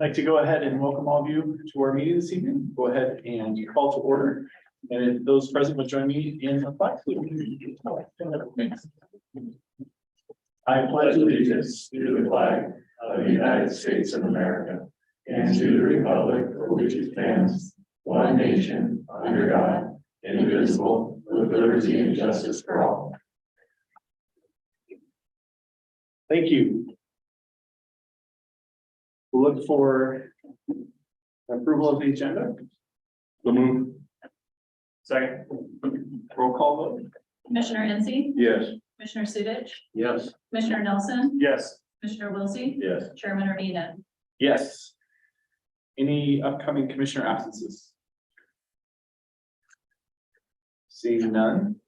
I'd like to go ahead and welcome all of you to our meeting this evening. Go ahead and call to order. And if those present would join me in a flag salute. I pledge allegiance to the flag of the United States of America and to the republic for which it stands, one nation, under God, indivisible, with liberty and justice for all. Thank you. We'll look for approval of the agenda. So move. Second. Roll call vote. Commissioner Incy, Yes. Commissioner Sudich, Yes. Commissioner Nelson, Yes. Commissioner Wilsey, Yes. Chairman Urbina. Yes. Any upcoming commissioner absences? Seeing none.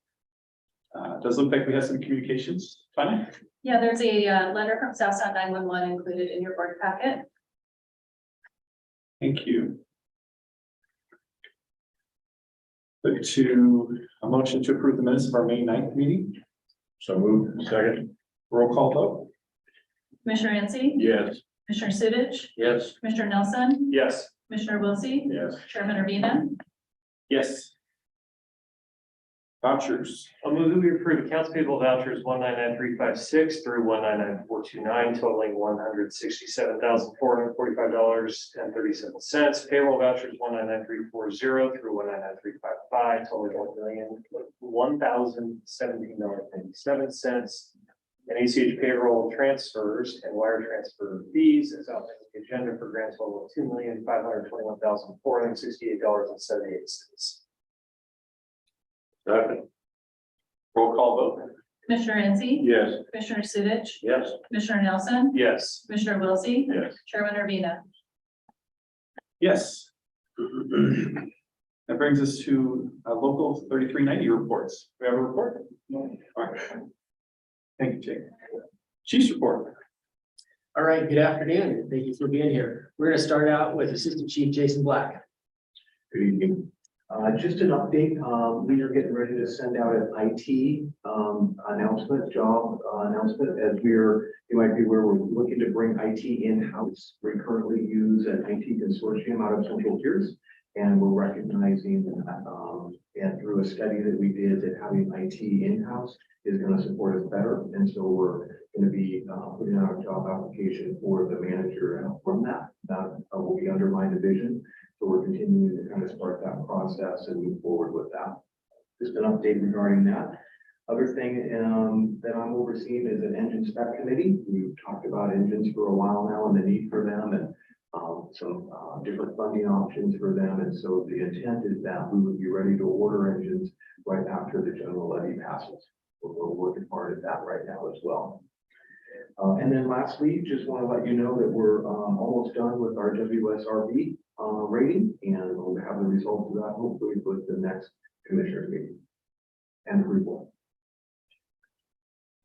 Does look like we have some communications. Fine. Yeah, there's a letter from Southside 911 included in your board packet. Thank you. Look to a motion to approve the minutes of our May 9th meeting. So moved. Second. Roll call vote. Commissioner Incy, Yes. Commissioner Sudich, Yes. Commissioner Nelson, Yes. Commissioner Wilsey, Yes. Chairman Urbina. Yes. Vouchers. I'll move that we approve accounts payable vouchers 199356 through 199429 totaling $167,445.37. Payroll vouchers 199340 through 199355 totaling $1,017.87. And ACH payroll transfers and wire transfer fees as outlined in the agenda for grand total of $2,521,468.78. Second. Roll call vote. Commissioner Incy, Yes. Commissioner Sudich, Yes. Commissioner Nelson, Yes. Commissioner Wilsey, Yes. Chairman Urbina. Yes. That brings us to local 3390 reports. We have a report? No. All right. Thank you, Jake. Chief's report. All right, good afternoon. Thank you for being here. We're going to start out with Assistant Chief Jason Black. Good evening. Just an update. We are getting ready to send out an IT announcement, job announcement, as you might be aware, we're looking to bring IT in-house. We currently use an IT consortium out of Central Tiers, and we're recognizing that, and through a study that we did, that having IT in-house is going to support us better. And so we're going to be putting out a job application for the manager from that. That will be under my division. So we're continuing to kind of start that process and move forward with that. Just an update regarding that. Other thing that I'm overseeing is an engine spec committee. We've talked about engines for a while now and the need for them and some different funding options for them. And so the intent is that we would be ready to order engines right after the general levy passes. We're working hard at that right now as well. And then lastly, just want to let you know that we're almost done with our WSRB rating, and we'll have the results of that hopefully with the next commissioner meeting and approval.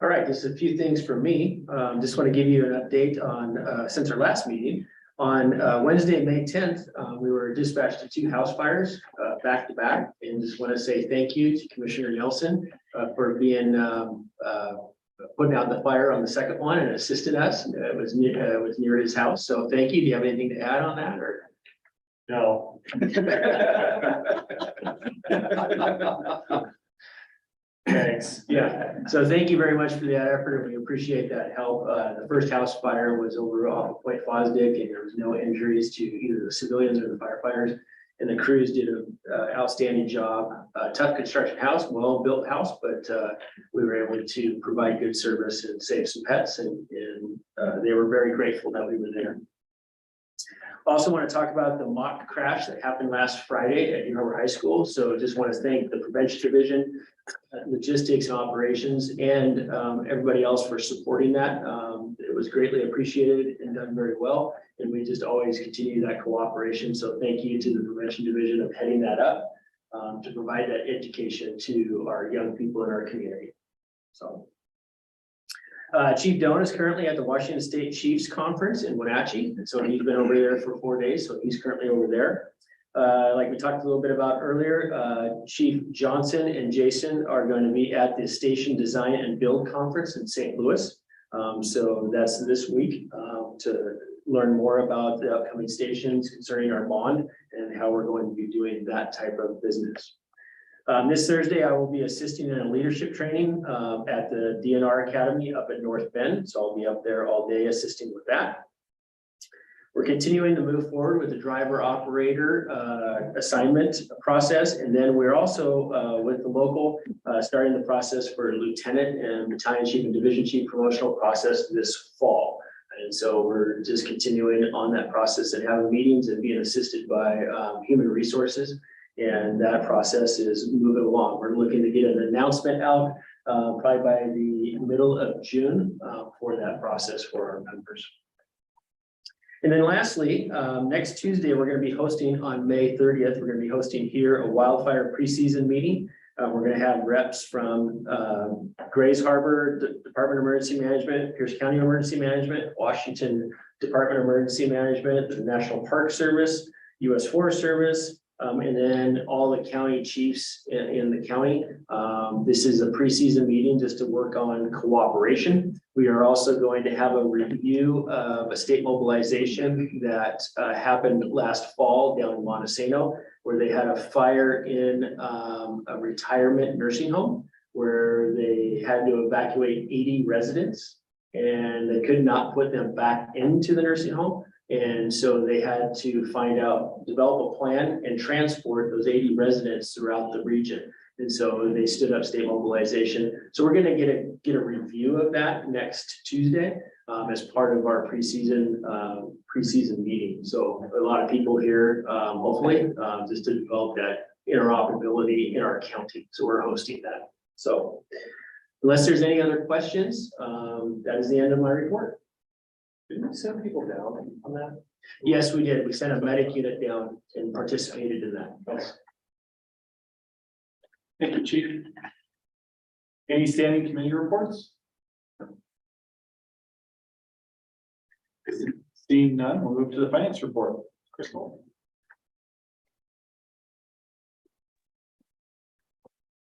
All right, just a few things from me. Just want to give you an update on since our last meeting. On Wednesday, May 10th, we were dispatched to 2 house fires back to back, and just want to say thank you to Commissioner Nelson for being putting out the fire on the second one and assisted us. It was near his house, so thank you. Do you have anything to add on that, or? No. Thanks. Yeah, so thank you very much for that effort. We appreciate that help. The first house fire was over off of Point Fosdick, and there was no injuries to either the civilians or the firefighters. And the crews did an outstanding job. Tough construction house, well-built house, but we were able to provide good service and save some pets, and they were very grateful that we were there. Also want to talk about the mock crash that happened last Friday at Harbor High School. So just want to thank the prevention division, logistics and operations, and everybody else for supporting that. It was greatly appreciated and done very well. And we just always continue that cooperation. So thank you to the prevention division of heading that up to provide that education to our young people in our community. So. Chief Doan is currently at the Washington State Chiefs Conference in Wenatchee. And so he's been over there for 4 days. So he's currently over there. Like we talked a little bit about earlier, Chief Johnson and Jason are going to be at the Station Design and Build Conference in St. Louis. So that's this week to learn more about the upcoming stations concerning our bond and how we're going to be doing that type of business. This Thursday, I will be assisting in a leadership training at the DNR Academy up at North Bend. So I'll be up there all day assisting with that. We're continuing to move forward with the driver operator assignment process. And then we're also with the local starting the process for lieutenant and battalion chief and division chief promotional process this fall. And so we're just continuing on that process and having meetings and being assisted by human resources. And that process is moving along. We're looking to get an announcement out probably by the middle of June for that process for our members. And then lastly, next Tuesday, we're going to be hosting on May 30th. We're going to be hosting here a wildfire preseason meeting. We're going to have reps from Grays Harbor Department of Emergency Management, Pierce County Emergency Management, Washington Department of Emergency Management, the National Park Service, U.S. Forest Service, and then all the county chiefs in the county. This is a preseason meeting just to work on cooperation. We are also going to have a review of a state mobilization that happened last fall down in Montesano, where they had a fire in a retirement nursing home where they had to evacuate 80 residents and they could not put them back into the nursing home. And so they had to develop a plan and transport those 80 residents throughout the region. And so they stood up state mobilization. So we're going to get a review of that next Tuesday as part of our preseason meeting. So a lot of people here, hopefully, just to develop that interoperability in our county. So we're hosting that. So unless there's any other questions, that is the end of my report. Did we send people down on that? Yes, we did. We sent a medic unit down and participated in that. Yes. Thank you, Chief. Any standing committee reports? Seeing none, we'll move to the finance report. Crystal.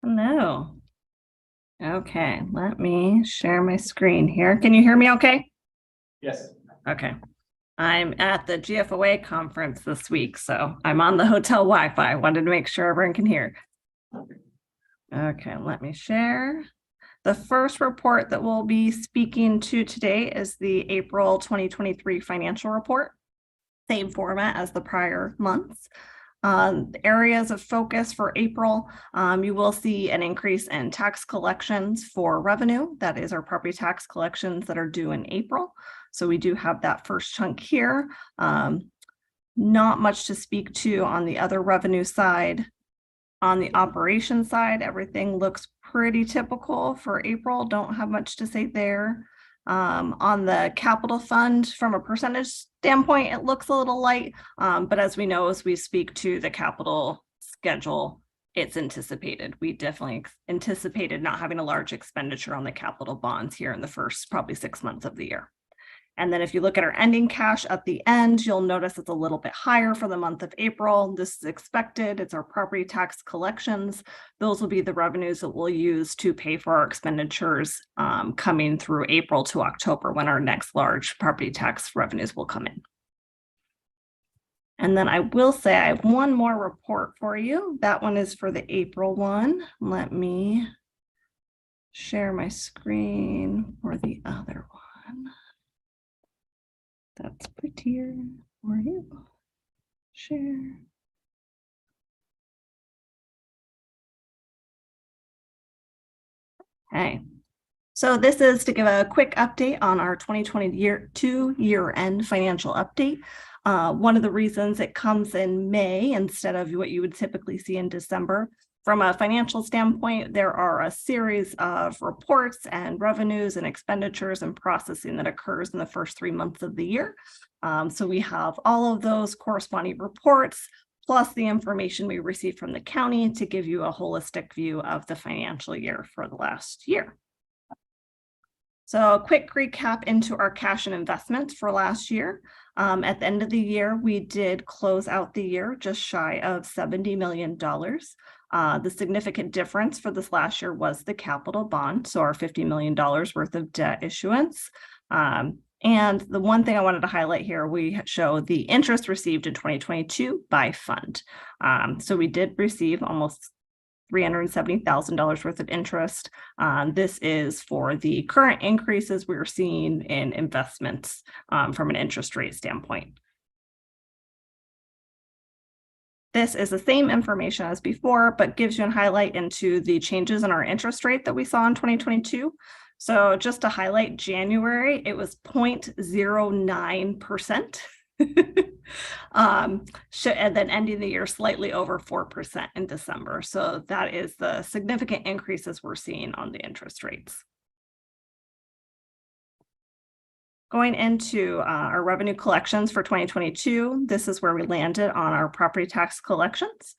Hello. Okay, let me share my screen here. Can you hear me okay? Yes. Okay. I'm at the GFOA conference this week, so I'm on the hotel Wi-Fi. Wanted to make sure everyone can hear. Okay, let me share. The first report that we'll be speaking to today is the April 2023 financial report. Same format as the prior months. Areas of focus for April, you will see an increase in tax collections for revenue. That is our property tax collections that are due in April. So we do have that first chunk here. Not much to speak to on the other revenue side. On the operation side, everything looks pretty typical for April. Don't have much to say there. On the capital fund, from a percentage standpoint, it looks a little light. But as we know, as we speak to the capital schedule, it's anticipated. We definitely anticipated not having a large expenditure on the capital bonds here in the first probably 6 months of the year. And then if you look at our ending cash at the end, you'll notice it's a little bit higher for the month of April. This is expected. It's our property tax collections. Those will be the revenues that we'll use to pay for our expenditures coming through April to October, when our next large property tax revenues will come in. And then I will say I have one more report for you. That one is for the April one. Let me share my screen for the other one. That's prettier for you. Share. Okay. So this is to give a quick update on our 2022 year-end financial update. One of the reasons it comes in May instead of what you would typically see in December. From a financial standpoint, there are a series of reports and revenues and expenditures and processing that occurs in the first 3 months of the year. So we have all of those corresponding reports, plus the information we received from the county to give you a holistic view of the financial year for the last year. So a quick recap into our cash and investments for last year. At the end of the year, we did close out the year just shy of $70 million. The significant difference for this last year was the capital bond, so our $50 million worth of debt issuance. And the one thing I wanted to highlight here, we show the interest received in 2022 by fund. So we did receive almost $370,000 worth of interest. This is for the current increases we're seeing in investments from an interest rate standpoint. This is the same information as before, but gives you a highlight into the changes in our interest rate that we saw in 2022. So just to highlight January, it was 0.09%. And then ending the year slightly over 4% in December. So that is the significant increases we're seeing on the interest rates. Going into our revenue collections for 2022, this is where we landed on our property tax collections.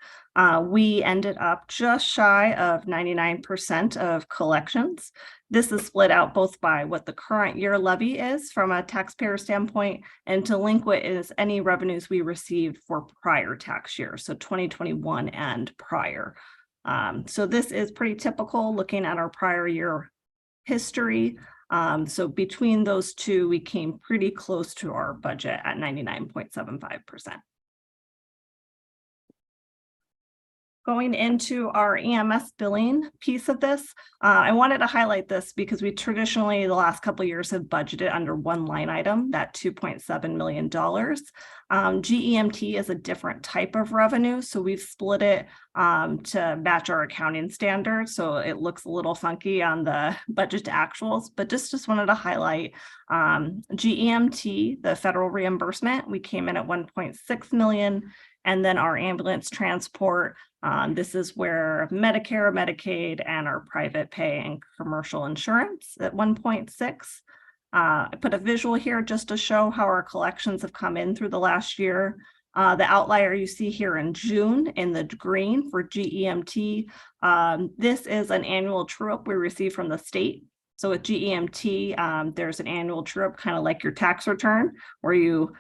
We ended up just shy of 99% of collections. This is split out both by what the current year levy is from a taxpayer standpoint, and delinquent is any revenues we received for prior tax years, so 2021 and prior. So this is pretty typical looking at our prior year history. So between those two, we came pretty close to our budget at 99.75%. Going into our EMS billing piece of this, I wanted to highlight this because we traditionally, the last couple of years, have budgeted under one line item, that $2.7 million. GEMT is a different type of revenue, so we've split it to match our accounting standards. So it looks a little funky on the budget to actuals, but just wanted to highlight GEMT, the federal reimbursement, we came in at 1.6 million. And then our ambulance transport, this is where Medicare, Medicaid, and our private pay and commercial insurance at 1.6. I put a visual here just to show how our collections have come in through the last year. The outlier you see here in June in the green for GEMT. This is an annual true-up we receive from the state. So with GEMT, there's an annual true-up, kind of like your tax return, where you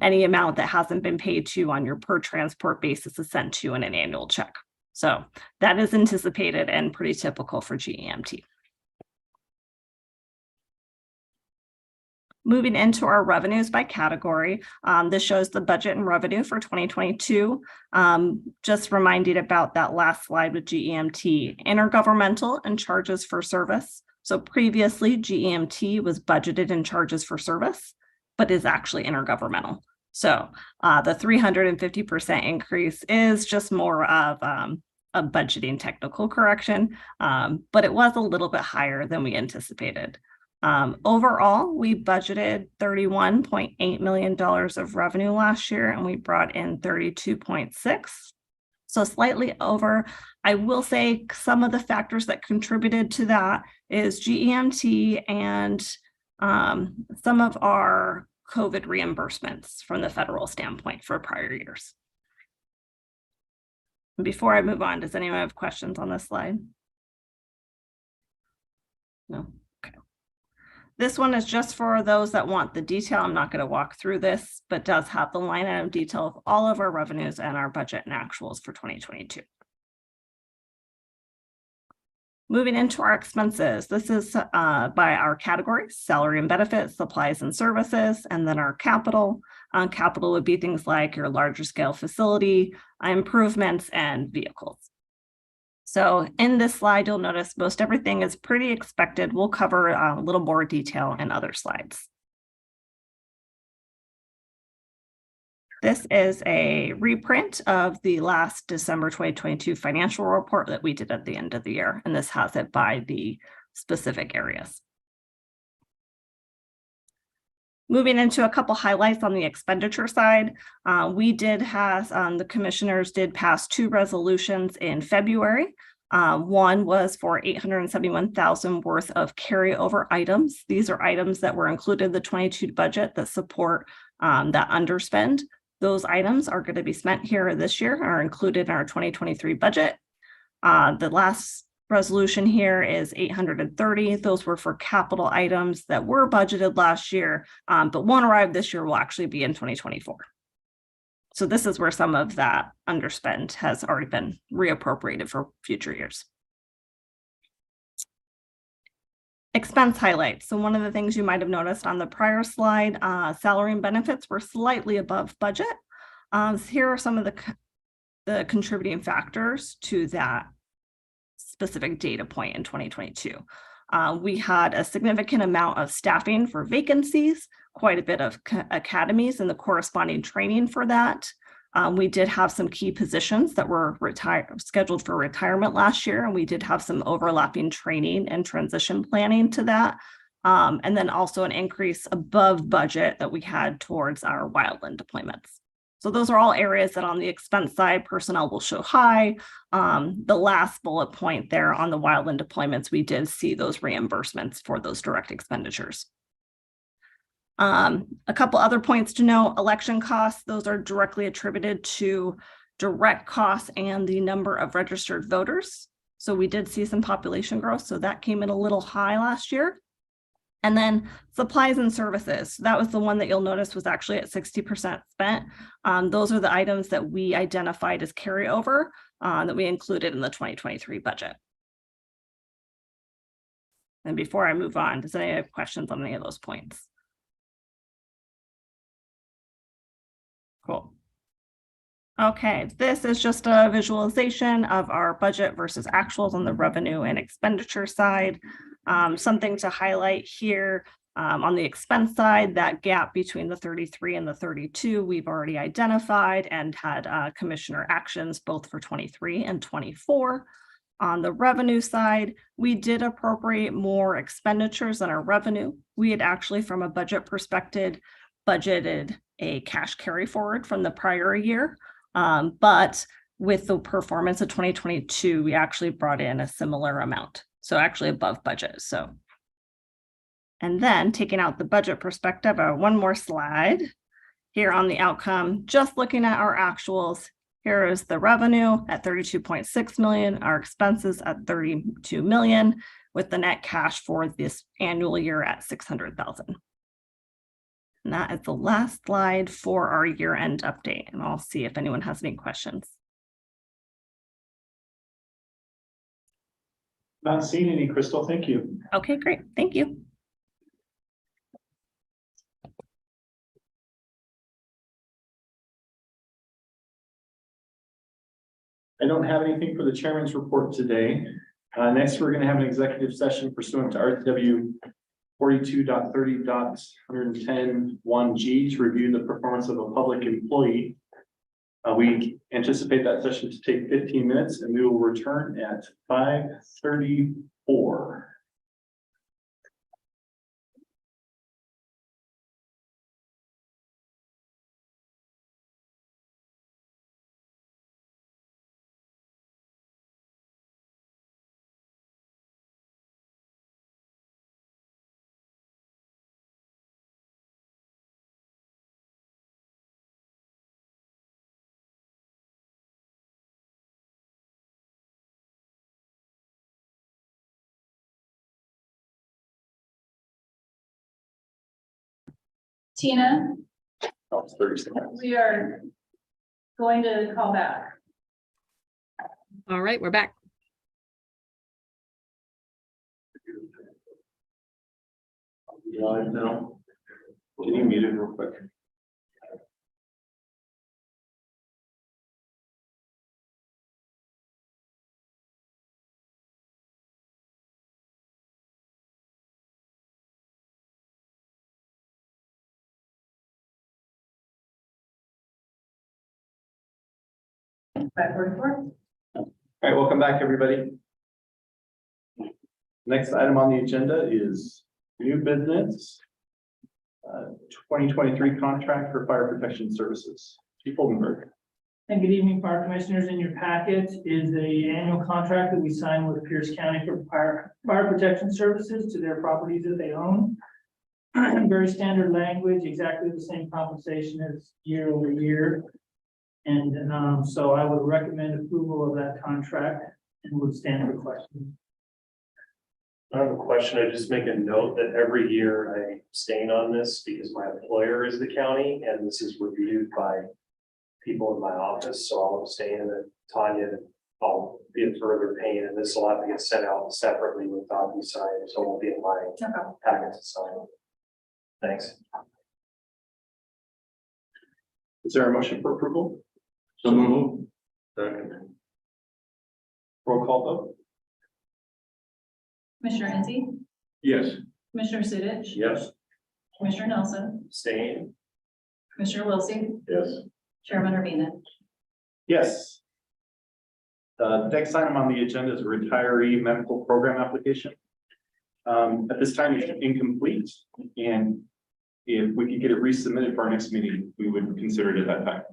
any amount that hasn't been paid to you on your per transport basis is sent to you in an annual check. So that is anticipated and pretty typical for GEMT. Moving into our revenues by category, this shows the budget and revenue for 2022. Just reminding about that last slide with GEMT, intergovernmental and charges for service. So previously GEMT was budgeted in charges for service, but is actually intergovernmental. So the 350% increase is just more of a budgeting technical correction, but it was a little bit higher than we anticipated. Overall, we budgeted $31.8 million of revenue last year, and we brought in 32.6. So slightly over. I will say some of the factors that contributed to that is GEMT and some of our COVID reimbursements from the federal standpoint for prior years. Before I move on, does anyone have questions on this slide? No. This one is just for those that want the detail. I'm not going to walk through this, but does have the line item detail of all of our revenues and our budget and actuals for 2022. Moving into our expenses, this is by our categories: salary and benefits, supplies and services, and then our capital. Capital would be things like your larger scale facility, improvements, and vehicles. So in this slide, you'll notice most everything is pretty expected. We'll cover a little more detail in other slides. This is a reprint of the last December 2022 financial report that we did at the end of the year, and this has it by the specific areas. Moving into a couple highlights on the expenditure side, we did have, the commissioners did pass 2 resolutions in February. One was for $871,000 worth of carryover items. These are items that were included in the 22 budget that support that underspend. Those items are going to be spent here this year, are included in our 2023 budget. The last resolution here is 830. Those were for capital items that were budgeted last year, but won't arrive this year, will actually be in 2024. So this is where some of that underspend has already been reappropriated for future years. Expense highlights. So one of the things you might have noticed on the prior slide, salary and benefits were slightly above budget. So here are some of the contributing factors to that specific data point in 2022. We had a significant amount of staffing for vacancies, quite a bit of academies and the corresponding training for that. We did have some key positions that were scheduled for retirement last year, and we did have some overlapping training and transition planning to that. And then also an increase above budget that we had towards our wildland deployments. So those are all areas that on the expense side, personnel will show high. The last bullet point there on the wildland deployments, we did see those reimbursements for those direct expenditures. A couple other points to note: election costs, those are directly attributed to direct costs and the number of registered voters. So we did see some population growth, so that came in a little high last year. And then supplies and services, that was the one that you'll notice was actually at 60% spent. Those are the items that we identified as carryover that we included in the 2023 budget. And before I move on, does anyone have questions on any of those points? Cool. Okay, this is just a visualization of our budget versus actuals on the revenue and expenditure side. Something to highlight here on the expense side, that gap between the 33 and the 32, we've already identified and had commissioner actions both for 23 and 24. On the revenue side, we did appropriate more expenditures than our revenue. We had actually, from a budget perspective, budgeted a cash carry forward from the prior year. But with the performance of 2022, we actually brought in a similar amount. So actually above budget. So, and then taking out the budget perspective, one more slide here on the outcome, just looking at our actuals. Here is the revenue at 32.6 million, our expenses at 32 million, with the net cash for this annual year at 600,000. And that is the last slide for our year-end update. And I'll see if anyone has any questions. Not seeing any, Crystal. Thank you. Okay, great. Thank you. I don't have anything for the chairman's report today. Next, we're going to have an executive session pursuant to RTW 42.30.110(1)G to review the performance of a public employee. We anticipate that session to take 15 minutes, and we will return at 5:34. Tina, Oh, it's 30 seconds. we are going to call back. All right, we're back. Live now. Can you mute it real quick? All All right, welcome back, everybody. Next item on the agenda is new business. 2023 contract for fire protection services. Chief Oldenburg. And good evening, fire commissioners. In your packet is the annual contract that we signed with Pierce County for fire protection services to their properties that they own. Very standard language, exactly the same compensation as year over year. And so I would recommend approval of that contract and would stand for questions. I have a question. I just make a note that every year I abstain on this because my employer is the county and this is reviewed by people in my office. So I'll abstain, and then Tanya and I'll be a further pain, and this will have to get sent out separately with DocuSign, so it won't be in my No problem. packet to sign. Thanks. Is there a motion for approval? So move. Second. Roll call vote? Commissioner Hensy, Yes. Commissioner Sudich, Yes. Commissioner Nelson, Staying. Commissioner Wiltie, Yes. Chairman Urbina. Yes. The next item on the agenda is a retiree medical program application. At this time, it's incomplete, and if we could get it resubmitted for our next meeting, we would consider it at that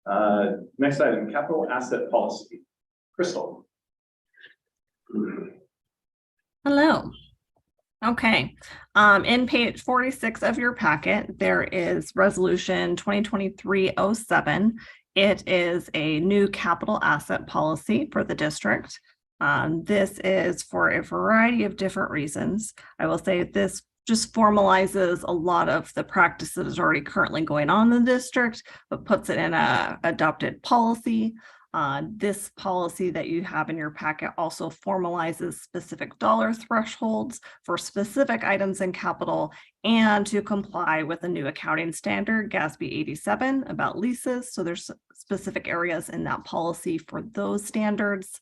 time. Next item, capital asset policy. Crystal. Hello. Okay, in page 46 of your packet, there is resolution 2023-07. It is a new capital asset policy for the district. This is for a variety of different reasons. I will say this just formalizes a lot of the practices already currently going on in the district, but puts it in a adopted policy. This policy that you have in your packet also formalizes specific dollar thresholds for specific items in capital and to comply with a new accounting standard, GASB 87, about leases. So there's specific areas in that policy for those standards.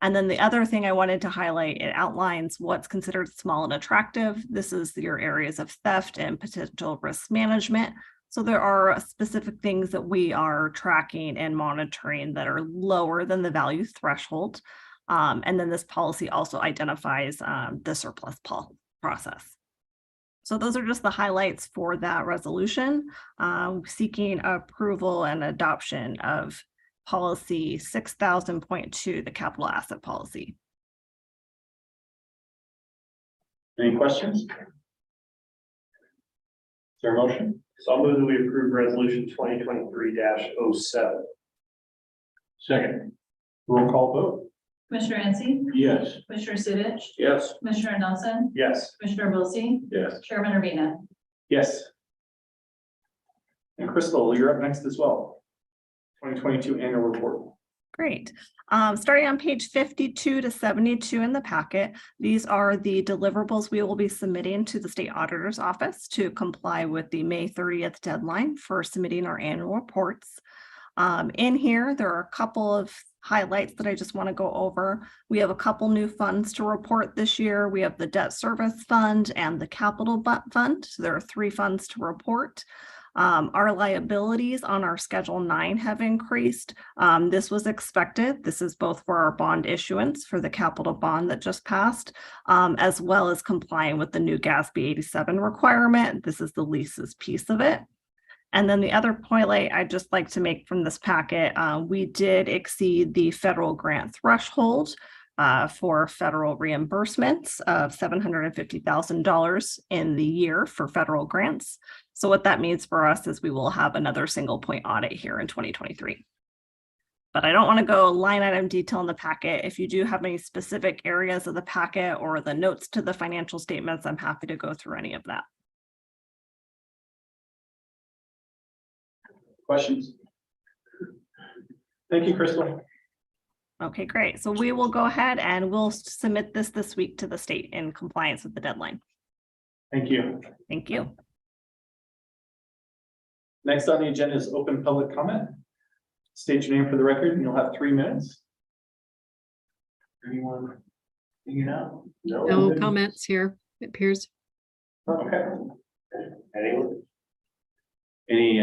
And then the other thing I wanted to highlight, it outlines what's considered small and attractive. This is your areas of theft and potential risk management. So there are specific things that we are tracking and monitoring that are lower than the value threshold. And then this policy also identifies the surplus process. So those are just the highlights for that resolution, seeking approval and adoption of policy 6000.2, the capital asset policy. Any questions? Is there a motion? So I'll move that we approve resolution 2023-07. Second. Roll call vote? Commissioner Hensy, Yes. Commissioner Sudich, Yes. Commissioner Nelson, Yes. Commissioner Wiltie, Yes. Chairman Urbina. Yes. And Crystal, you're up next as well. 2022 annual report. Great. Starting on page 52 to 72 in the packet, these are the deliverables we will be submitting to the state auditor's office to comply with the May 30th deadline for submitting our annual reports. In here, there are a couple of highlights that I just want to go over. We have a couple new funds to report this year. We have the debt service fund and the capital fund. So there are 3 funds to report. Our liabilities on our Schedule 9 have increased. This was expected. This is both for our bond issuance for the capital bond that just passed, as well as complying with the new GASB 87 requirement. This is the leases piece of it. And then the other highlight I'd just like to make from this packet, we did exceed the federal grant threshold for federal reimbursements of $750,000 in the year for federal grants. So what that means for us is we will have another single point audit here in 2023. But I don't want to go line item detail in the packet. If you do have any specific areas of the packet or the notes to the financial statements, I'm happy to go through any of that. Questions? Thank you, Crystal. Okay, great. So we will go ahead and we'll submit this week to the state in compliance with the deadline. Thank you. Thank you. Next on the agenda is open public comment. State your name for the record and you'll have 3 minutes. Anyone hanging out? No comments here, it appears. Okay. Anyone? Any,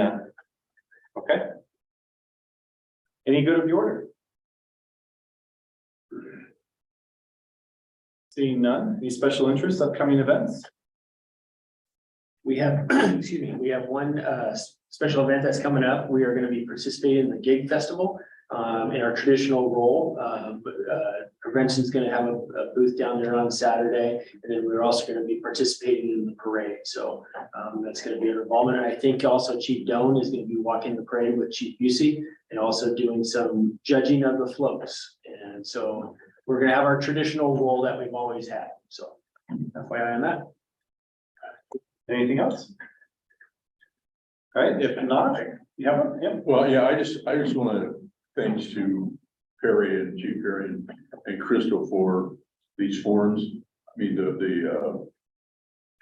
okay. Any good of the order? Seeing none, any special interest, upcoming events? We have, excuse me, we have one special event that's coming up. We are going to be participating in the Gig Festival in our traditional role. Prevention is going to have a booth down there on Saturday, and then we're also going to be participating in the parade. So that's going to be an involvement. And I think also Chief Doan is going to be walking the parade with Chief Busey and also doing some judging of the floats. And so we're going to have our traditional role that we've always had. So FYI on that. Anything else? All right, if not, you have one? Yeah. Well, yeah, I just want to thanks to Perry and Chief Perry and Crystal for these forms. I mean, between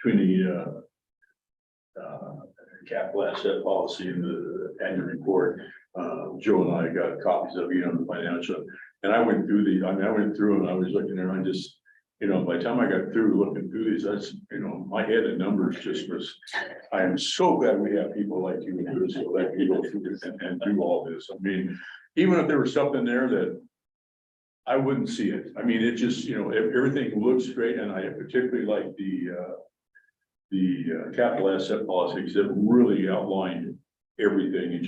the capital asset policy and the annual report, Joe and I got copies of it on the financial. And I went through these, I went through and I was looking there, and I just, by the time I got through looking through these, that's, my head and numbers just was, I am so glad we have people like you and do so that you go through this and do all this. I mean, even if there was something there that I wouldn't see it. I mean, it just, everything looks great, and I particularly like the capital asset policies that really outlined everything and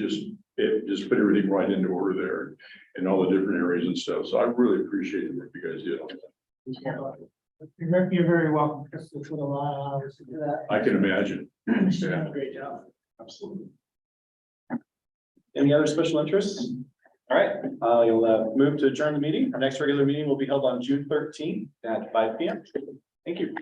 it just put everything right into order there and all the different areas and stuff. So I really appreciate what you guys did on that. You're very welcome, Crystal, put a lot of hours into that. I can imagine. She's done a great job. Absolutely. Any other special interests? All right, you'll move to adjourn the meeting. Our next regular meeting will be held on June 13th at 5 p.m. Thank you.